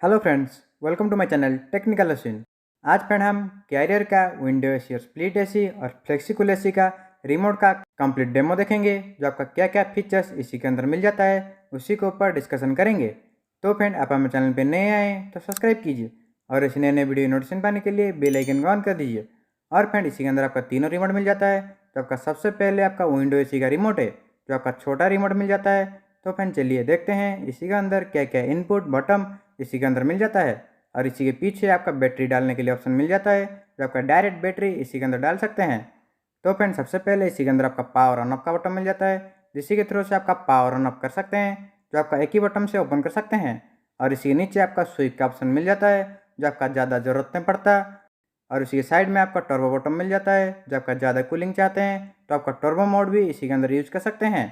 Hello friends, welcome to my channel technical Ashwin. आज friend हम Carrier का विंडो एसी और स्प्लिट एसी और फ्लेक्सिकल एसी का रिमोट का कंप्लीट डेमो देखेंगे। जो आपका क्या क्या फीचर्स इसी के अंदर मिल जाता है उसी के ऊपर डिस्कशन करेंगे। तो फ्रेंड, आप हमारे चैनल पे नए आए तो सब्सक्राइब कीजिए और इसी नए नए वीडियो नोटिफिकेशन पाने के लिए बेल आइकन को ऑन कर दीजिए। और फ्रेंड, इसी के अंदर आपका तीनों रिमोट मिल जाता है। तो आपका सबसे पहले आपका विंडो एसी का रिमोट है, जो आपका छोटा रिमोट मिल जाता है। तो फ्रेंड चलिए देखते हैं इसी के अंदर क्या क्या इनपुट बटन इसी के अंदर मिल जाता है। और इसी के पीछे आपका बैटरी डालने के लिए ऑप्शन मिल जाता है, जो आपका डायरेक्ट बैटरी इसी के अंदर डाल सकते हैं। तो फ्रेंड, सबसे पहले इसी के अंदर आपका पावर ऑन ऑफ का बटन मिल जाता है, जिसके के थ्रू से आपका पावर ऑन ऑफ कर सकते हैं, जो आपका एक ही बटन से ओपन कर सकते हैं। और इसी के नीचे आपका स्विच का ऑप्शन मिल जाता है, जो आपका ज़्यादा ज़रूरत नहीं पड़ता। और इसी के साइड में आपका टर्बो बटन मिल जाता है, जब आपका ज़्यादा कूलिंग चाहते हैं तो आपका टर्बो मोड भी इसी के अंदर यूज कर सकते हैं।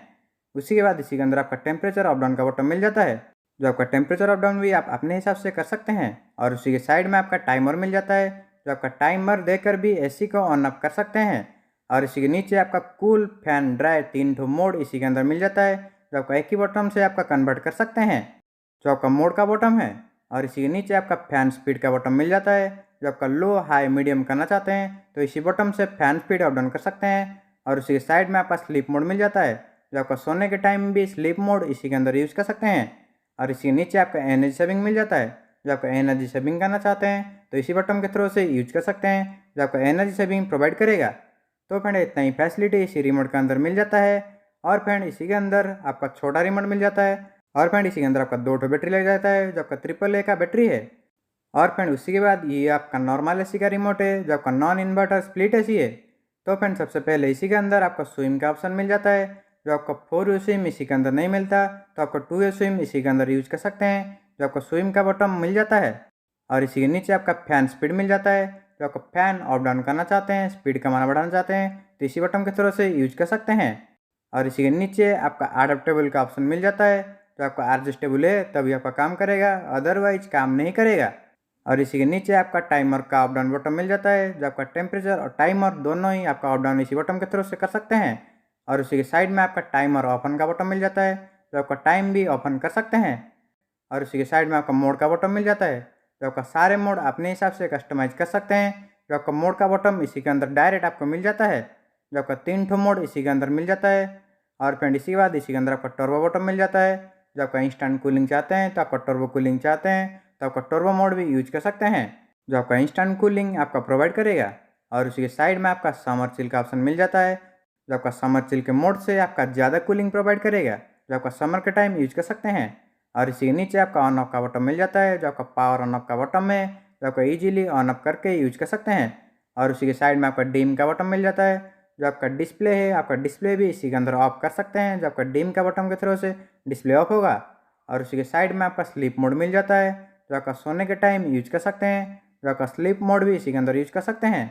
उसी के बाद इसी के अंदर आपका टेम्परेचर अप डाउन का बटन मिल जाता है, जो आपका टेम्परेचर अप डाउन भी आप अपने हिसाब से कर सकते हैं। और उसी के साइड में आपका टाइमर मिल जाता है, जो आपका टाइमर देकर भी एसी को ऑन ऑफ कर सकते हैं। और इसी के नीचे आपका कूल फैन ड्राई 3 मोड इसी के अंदर मिल जाता है, जो आपका एक ही बटन से आपका कन्वर्ट कर सकते हैं, जो आपका मोड का बटन है। और इसी के नीचे आपका फैन स्पीड का बटन मिल जाता है, जो आपका लो हाई मीडियम करना चाहते हैं तो इसी बटन से फैन स्पीड अप डाउन कर सकते हैं। और उसी के साइड में आपका स्लीप मोड मिल जाता है, जो आपका सोने के टाइम भी स्लीप मोड इसी के अंदर यूज़ कर सकते हैं। और इसी के नीचे आपका एनर्जी सेविंग मिल जाता है, जो आपका एनर्जी सेविंग करना चाहते हैं तो इसी बटन के थ्रू से यूज कर सकते हैं, जो आपका एनर्जी सेविंग प्रोवाइड करेगा। तो फ्रेंड, इतना ही फैसिलिटी इसी रिमोट के अंदर मिल जाता है। और फ्रेंड, इसी के अंदर आपका छोटा रिमोट मिल जाता है। और फ्रेंड, इसी के अंदर आपका 2 बैटरी लग जाता है, जो आपका ट्रिपल ए का बैटरी है। और फ्रेंड, उसी के बाद ये आपका नॉर्मल एसी का रिमोट है, जो आपका नॉन इन्वर्टर स्प्लिट एसी है। तो फ्रेंड, सबसे पहले इसी के अंदर आपका स्विम का ऑप्शन मिल जाता है, जो आपका 4 स्विम इसी के अंदर नहीं मिलता तो आपका 2 स्विम इसी के अंदर यूज कर सकते हैं, जो आपका स्विम का बटन मिल जाता है। और इसी के नीचे आपका फैन स्पीड मिल जाता है, जो आपका फैन ऑफ डाउन करना चाहते हैं, स्पीड कमाना बढ़ाना चाहते हैं तो इसी बटन के थ्रू से यूज कर सकते हैं। और इसी के नीचे आपका एडेप्टेबल का ऑप्शन मिल जाता है, जो आपका एडजस्टेबल है तभी आपका काम करेगा, अदरवाइज काम नहीं करेगा। और इसी के नीचे आपका टाइमर का अप डाउन बटन मिल जाता है, जो आपका टेम्परेचर और टाइमर दोनों ही आपका अप डाउन इसी बटन के थ्रू से कर सकते हैं। और उसी के साइड में आपका टाइमर ऑफन का बटन मिल जाता है, जो आपका टाइम भी ऑफन कर सकते हैं। और उसी के साइड में आपका मोड का बटन मिल जाता है, जो आपका सारे मोड अपने हिसाब से कस्टमाइज कर सकते हैं। जो आपका मोड का बटन इसी के अंदर डायरेक्ट आपको मिल जाता है, जो आपका 3 मोड इसी के अंदर मिल जाता है। और फ्रेंड, इसी के बाद इसी के अंदर आपका टर्बो बटन मिल जाता है, जो आपका इंस्टेंट कूलिंग चाहते हैं तो आपका टर्बो कूलिंग चाहते हैं तो आपका टर्बो मोड भी यूज कर सकते हैं, जो आपका इंस्टेंट कूलिंग आपका प्रोवाइड करेगा। और उसी के साइड में आपका समर चिल का ऑप्शन मिल जाता है, जो आपका समर चिल के मोड से आपका ज़्यादा कूलिंग प्रोवाइड करेगा, जो आपका समर के टाइम यूज कर सकते हैं। और इसी के नीचे आपका ऑन ऑफ का बटन मिल जाता है, जो आपका पावर ऑन ऑफ का बटन है, जो आपका इजीली ऑन ऑफ करके यूज कर सकते हैं। और उसी के साइड में आपका डिम का बटन मिल जाता है, जो आपका डिस्प्ले है, आपका डिस्प्ले भी इसी के अंदर ऑफ कर सकते हैं, जो आपका डिम का बटन के थ्रू से डिस्प्ले ऑफ होगा। और उसी के साइड में आपका स्लीप मोड मिल जाता है, जो आपका सोने के टाइम यूज कर सकते हैं, जो आपका स्लीप मोड भी इसी के अंदर यूज कर सकते हैं।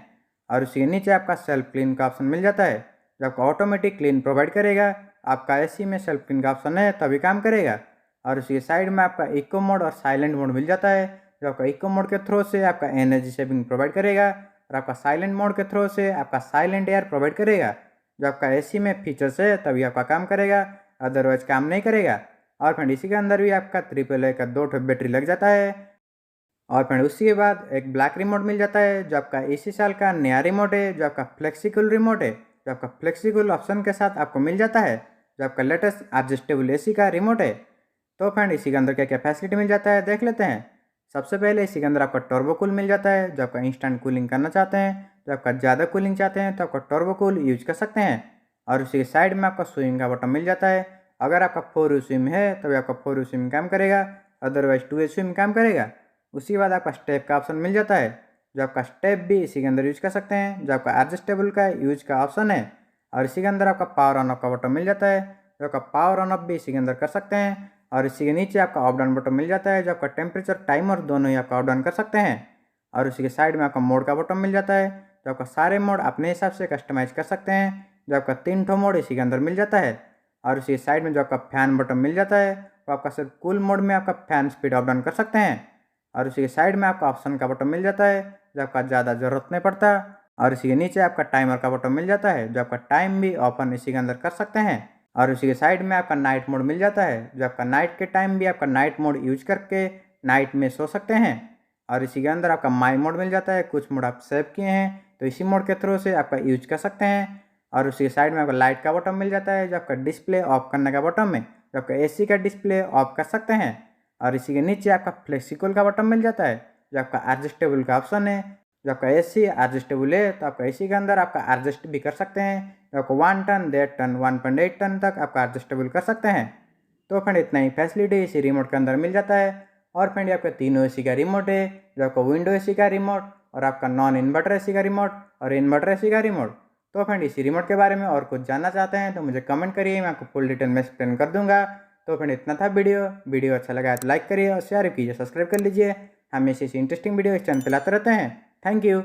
और उसी के नीचे आपका सेल्फ क्लीन का ऑप्शन मिल जाता है, जो आपका ऑटोमेटिक क्लीन प्रोवाइड करेगा। आपका एसी में सेल्फ क्लीन का ऑप्शन है तभी काम करेगा। और उसी के साइड में आपका इको मोड और साइलेंट मोड मिल जाता है, जो आपका इको मोड के थ्रू से आपका एनर्जी सेविंग प्रोवाइड करेगा, और आपका साइलेंट मोड के थ्रू से आपका साइलेंट एयर प्रोवाइड करेगा। जो आपका एसी में फीचर्स है तभी आपका काम करेगा, अदरवाइज काम नहीं करेगा। और फ्रेंड, इसी के अंदर भी आपका ट्रिपल ए का 2 बैटरी लग जाता है। और फ्रेंड, उसी के बाद एक ब्लैक रिमोट मिल जाता है, जो आपका इसी साल का नया रिमोट है, जो आपका फ्लेक्सिकल रिमोट है, जो आपका फ्लेक्सिकल ऑप्शन के साथ आपको मिल जाता है, जो आपका लेटेस्ट एडजस्टेबल एसी का रिमोट है। तो फ्रेंड, इसी के अंदर क्या क्या फैसिलिटी मिल जाता है देख लेते हैं। सबसे पहले इसी के अंदर आपका टर्बो कूल मिल जाता है, जो आपका इंस्टेंट कूलिंग करना चाहते हैं, जो आपका ज़्यादा कूलिंग चाहते हैं तो आपका टर्बो कूल यूज कर सकते हैं। और उसी के साइड में आपका स्विम का बटन मिल जाता है, अगर आपका 4 स्विम है तभी आपका 4 स्विम काम करेगा, अदरवाइज 2 स्विम काम करेगा। उसी के बाद आपका स्टेप का ऑप्शन मिल जाता है, जो आपका स्टेप भी इसी के अंदर यूज कर सकते हैं, जो आपका एडजस्टेबल का यूज का ऑप्शन है। और इसी के अंदर आपका पावर ऑन ऑफ का बटन मिल जाता है, जो आपका पावर ऑन ऑफ भी इसी के अंदर कर सकते हैं। और इसी के नीचे आपका ऑफ डाउन बटन मिल जाता है, जो आपका टेम्परेचर टाइमर दोनों ही आपका ऑफ डाउन कर सकते हैं। और उसी के साइड में आपका मोड का बटन मिल जाता है, जो आपका सारे मोड अपने हिसाब से कस्टमाइज कर सकते हैं, जो आपका 3 मोड इसी के अंदर मिल जाता है। और उसी के साइड में जो आपका फैन बटन मिल जाता है, वो आपका सिर्फ कूल मोड में आपका फैन स्पीड ऑफ डाउन कर सकते हैं। और उसी के साइड में आपका ऑप्शन का बटन मिल जाता है, जो आपका ज़्यादा ज़रूरत नहीं पड़ता। और इसी के नीचे आपका टाइमर का बटन मिल जाता है, जो आपका टाइम भी ऑफन इसी के अंदर कर सकते हैं। और उसी के साइड में आपका नाइट मोड मिल जाता है, जो आपका नाइट के टाइम भी आपका नाइट मोड यूज करके नाइट में सो सकते हैं। और इसी के अंदर आपका माई मोड मिल जाता है, कुछ मोड आप सेव किए हैं तो इसी मोड के थ्रू से आपका यूज कर सकते हैं। और उसी साइड में आपका लाइट का बटन मिल जाता है, जो आपका डिस्प्ले ऑफ करने का बटन में जो आपका एसी का डिस्प्ले ऑफ कर सकते हैं। और इसी के नीचे आपका फ्लेक्सिकल का बटन मिल जाता है, जो आपका एडजस्टेबल का ऑप्शन है। जो आपका एसी एडजस्टेबल है तो आपका एसी के अंदर आपका एडजस्ट भी कर सकते हैं, जो आपको 1 टन 1.5 टन 1.8 टन तक आपका एडजस्टेबल कर सकते हैं। तो फ्रेंड इतना ही फैसिलिटी इसी रिमोट के अंदर मिल जाता है। और फ्रेंड ये आपका तीनों एसी का रिमोट है, जो आपका विंडो एसी का रिमोट और आपका नॉन इन्वर्टर एसी का रिमोट और इन्वर्टर एसी का रिमोट। तो फ्रेंड इसी रिमोट के बारे में और कुछ जानना चाहते हैं तो मुझे कमेंट करिए, मैं आपको फुल डिटेल में एक्सप्लेन कर दूंगा। तो फ्रेंड इतना था वीडियो अच्छा लगा तो लाइक करिए और शेयर कीजिए, सब्सक्राइब कर लीजिए। हमें ऐसी इंटरेस्टिंग वीडियो इस चैनल पर लाते रहते हैं। Thank you.